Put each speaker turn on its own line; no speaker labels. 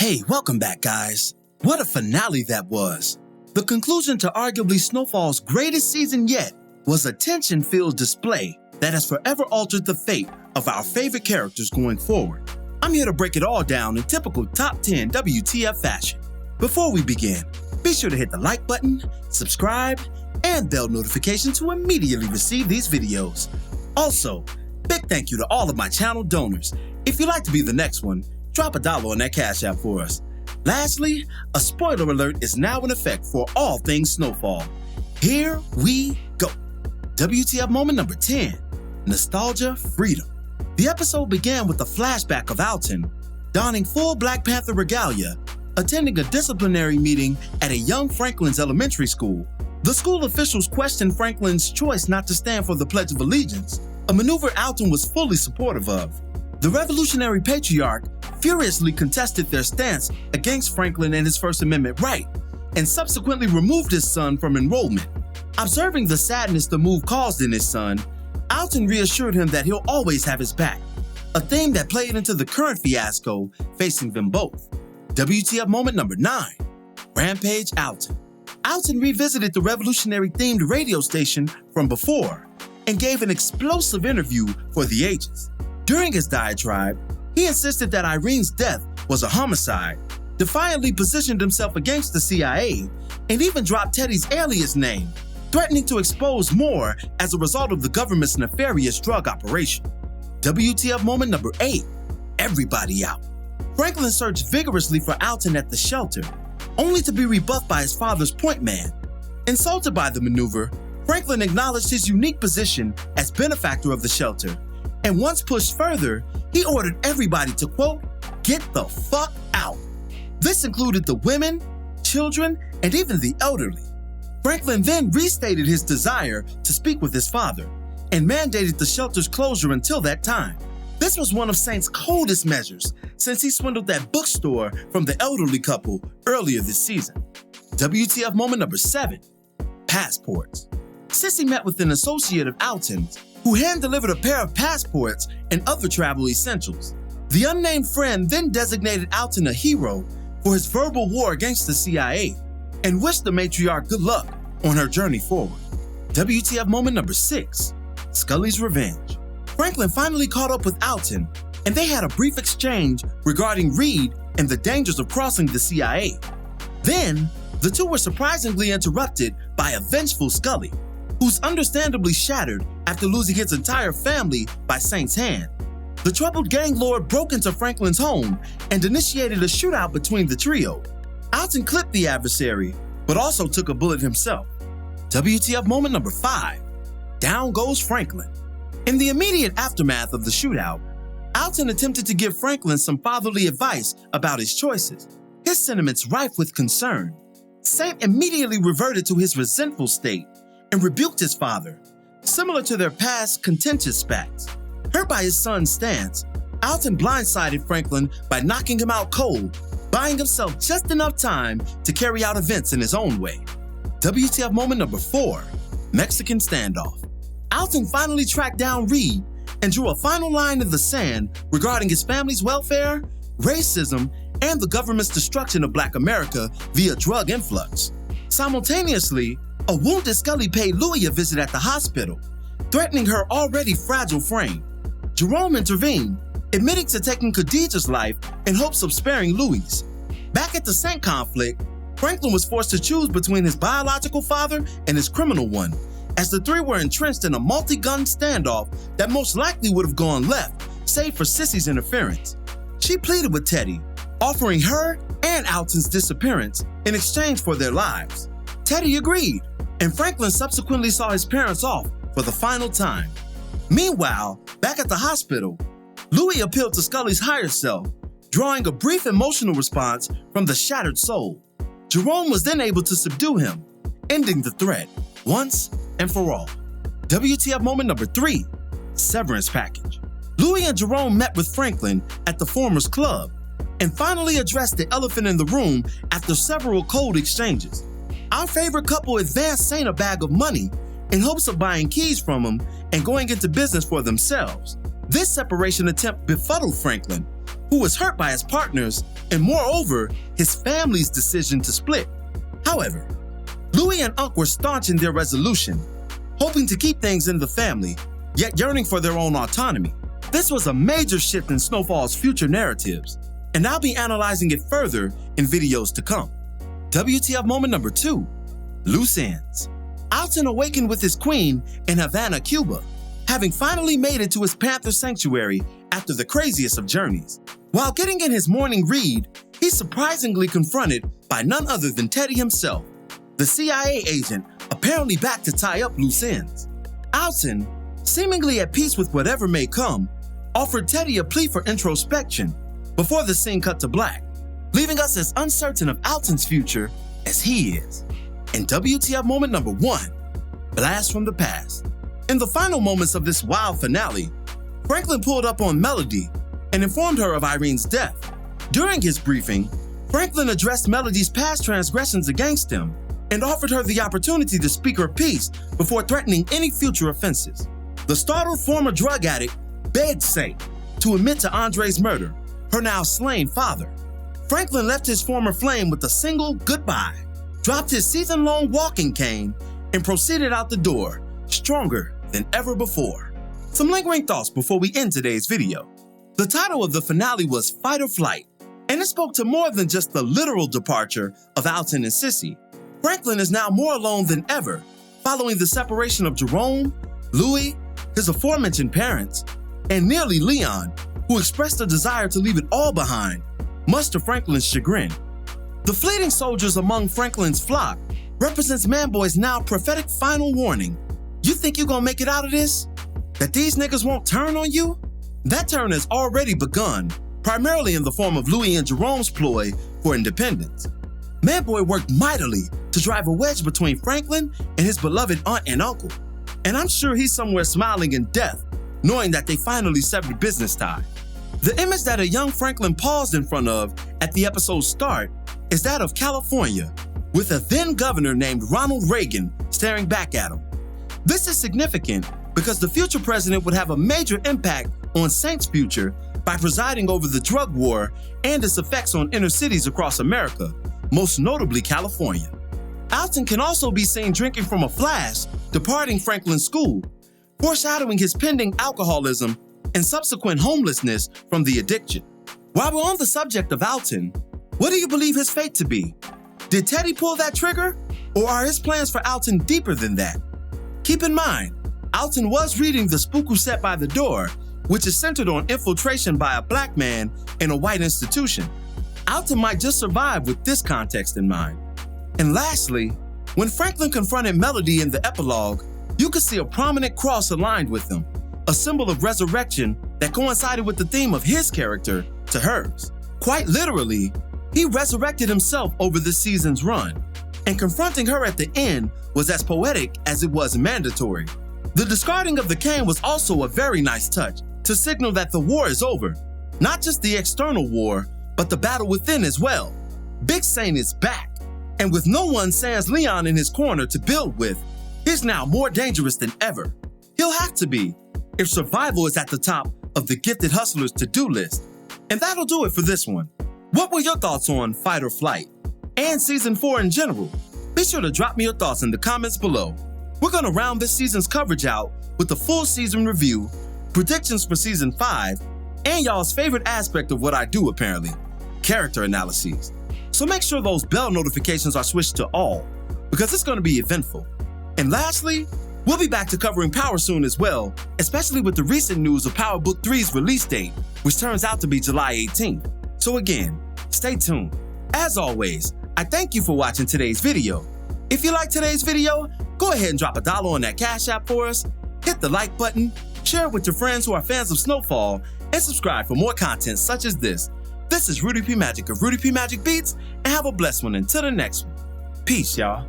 Hey, welcome back, guys. What a finale that was. The conclusion to arguably Snowfall's greatest season yet was a tension-filled display that has forever altered the fate of our favorite characters going forward. I'm here to break it all down in typical top 10 WTF fashion. Before we begin, be sure to hit the like button, subscribe, and bell notification to immediately receive these videos. Also, big thank you to all of my channel donors. If you'd like to be the next one, drop $1 on that Cash App for us. Lastly, a spoiler alert is now in effect for all things Snowfall. Here we go. WTF moment number 10, Nostalgia Freedom. The episode began with a flashback of Alton donning full Black Panther regalia, attending a disciplinary meeting at a young Franklin's elementary school. The school officials questioned Franklin's choice not to stand for the Pledge of Allegiance, a maneuver Alton was fully supportive of. The revolutionary patriarch furiously contested their stance against Franklin and his First Amendment right, and subsequently removed his son from enrollment. Observing the sadness the move caused in his son, Alton reassured him that he'll always have his back, a theme that played into the current fiasco facing them both. WTF moment number 9, Rampage Alton. Alton revisited the revolutionary-themed radio station from before and gave an explosive interview for the ages. During his diatribe, he insisted that Irene's death was a homicide, defiantly positioned himself against the CIA, and even dropped Teddy's alias name, threatening to expose more as a result of the government's nefarious drug operation. WTF moment number 8, Everybody Out. Franklin searched vigorously for Alton at the shelter, only to be rebuffed by his father's point man. Insulted by the maneuver, Franklin acknowledged his unique position as benefactor of the shelter, and once pushed further, he ordered everybody to, quote, get the fuck out. This included the women, children, and even the elderly. Franklin then restated his desire to speak with his father and mandated the shelter's closure until that time. This was one of Saint's coldest measures since he swindled that bookstore from the elderly couple earlier this season. WTF moment number 7, Passports. Sissy met with an associate of Alton's who hand-delivered a pair of passports and other travel essentials. The unnamed friend then designated Alton a hero for his verbal war against the CIA and wished the matriarch good luck on her journey forward. WTF moment number 6, Scully's Revenge. Franklin finally caught up with Alton, and they had a brief exchange regarding Reed and the dangers of crossing the CIA. Then, the two were surprisingly interrupted by a vengeful Scully, who's understandably shattered after losing his entire family by Saint's hand. The troubled gang lord broke into Franklin's home and initiated a shootout between the trio. Alton clipped the adversary, but also took a bullet himself. WTF moment number 5, Down Goes Franklin. In the immediate aftermath of the shootout, Alton attempted to give Franklin some fatherly advice about his choices, his sentiments rife with concern. Saint immediately reverted to his resentful state and rebuked his father, similar to their past contentious spats. Hurt by his son's stance, Alton blindsided Franklin by knocking him out cold, buying himself just enough time to carry out events in his own way. WTF moment number 4, Mexican Standoff. Alton finally tracked down Reed and drew a final line in the sand regarding his family's welfare, racism, and the government's destruction of Black America via drug influx. Simultaneously, a wounded Scully paid Louie a visit at the hospital, threatening her already fragile frame. Jerome intervened, admitting to taking Khadijah's life in hopes of sparing Louie's. Back at the Saint conflict, Franklin was forced to choose between his biological father and his criminal one, as the three were entrenched in a multi-gun standoff that most likely would have gone left, save for Sissy's interference. She pleaded with Teddy, offering her and Alton's disappearance in exchange for their lives. Teddy agreed, and Franklin subsequently saw his parents off for the final time. Meanwhile, back at the hospital, Louie appealed to Scully's higher self, drawing a brief emotional response from the shattered soul. Jerome was then able to subdue him, ending the threat once and for all. WTF moment number 3, Severance package. Louie and Jerome met with Franklin at the former's club and finally addressed the elephant in the room after several cold exchanges. Our favorite couple advanced Saint a bag of money in hopes of buying keys from him and going into business for themselves. This separation attempt befuddled Franklin, who was hurt by his partners and moreover, his family's decision to split. However, Louis and Unc were staunch in their resolution, hoping to keep things in the family, yet yearning for their own autonomy. This was a major shift in Snowfall's future narratives, and I'll be analyzing it further in videos to come. WTF moment number 2, loose ends. Alton awakened with his queen in Havana, Cuba, having finally made it to his panther sanctuary after the craziest of journeys. While getting in his morning read, he's surprisingly confronted by none other than Teddy himself, the CIA agent apparently back to tie up loose ends. Alton, seemingly at peace with whatever may come, offered Teddy a plea for introspection before the scene cut to black, leaving us as uncertain of Alton's future as he is. And WTF moment number 1, blast from the past. In the final moments of this wild finale, Franklin pulled up on Melody and informed her of Irene's death. During his briefing, Franklin addressed Melody's past transgressions against him and offered her the opportunity to speak her piece before threatening any future offenses. The startled former drug addict begged Saint to admit to Andre's murder, her now slain father. Franklin left his former flame with a single goodbye, dropped his season-long walking cane, and proceeded out the door, stronger than ever before. Some lingering thoughts before we end today's video. The title of the finale was Fight or Flight, and it spoke to more than just the literal departure of Alton and Sissy. Franklin is now more alone than ever, following the separation of Jerome, Louis, his aforementioned parents, and nearly Leon, who expressed a desire to leave it all behind, much to Franklin's chagrin. The fleeting soldiers among Franklin's flock represents Manboy's now prophetic final warning. You think you gonna make it out of this? That these niggas won't turn on you? That turn has already begun, primarily in the form of Louis and Jerome's ploy for independence. Manboy worked mightily to drive a wedge between Franklin and his beloved aunt and uncle, and I'm sure he's somewhere smiling in death, knowing that they finally severed business ties. The image that a young Franklin paused in front of at the episode's start is that of California, with a then governor named Ronald Reagan staring back at him. This is significant because the future president would have a major impact on Saint's future by presiding over the drug war and its effects on inner cities across America, most notably California. Alton can also be seen drinking from a flask departing Franklin's school, foreshadowing his pending alcoholism and subsequent homelessness from the addiction. While we're on the subject of Alton, what do you believe his fate to be? Did Teddy pull that trigger, or are his plans for Alton deeper than that? Keep in mind, Alton was reading The Spook Who Sat by the Door, which is centered on infiltration by a black man in a white institution. Alton might just survive with this context in mind. And lastly, when Franklin confronted Melody in the epilogue, you could see a prominent cross aligned with them, a symbol of resurrection that coincided with the theme of his character to hers. Quite literally, he resurrected himself over this season's run, and confronting her at the end was as poetic as it was mandatory. The discarding of the cane was also a very nice touch to signal that the war is over, not just the external war, but the battle within as well. Big Saint is back, and with no one sans Leon in his corner to build with, he's now more dangerous than ever. He'll have to be, if survival is at the top of the gifted hustler's to-do list. And that'll do it for this one. What were your thoughts on Fight or Flight and Season 4 in general? Be sure to drop me your thoughts in the comments below. We're going to round this season's coverage out with the full season review, predictions for Season 5, and y'all's favorite aspect of what I do apparently, character analyses. So make sure those bell notifications are switched to all, because it's going to be eventful. And lastly, we'll be back to covering Power soon as well, especially with the recent news of Power Book 3's release date, which turns out to be July 18th. So again, stay tuned. As always, I thank you for watching today's video. If you liked today's video, go ahead and drop $1 on that Cash App for us, hit the like button, share it with your friends who are fans of Snowfall, and subscribe for more content such as this. This is Rudy P. Magic of Rudy P. Magic Beats, and have a blessed one until the next one. Peace, y'all.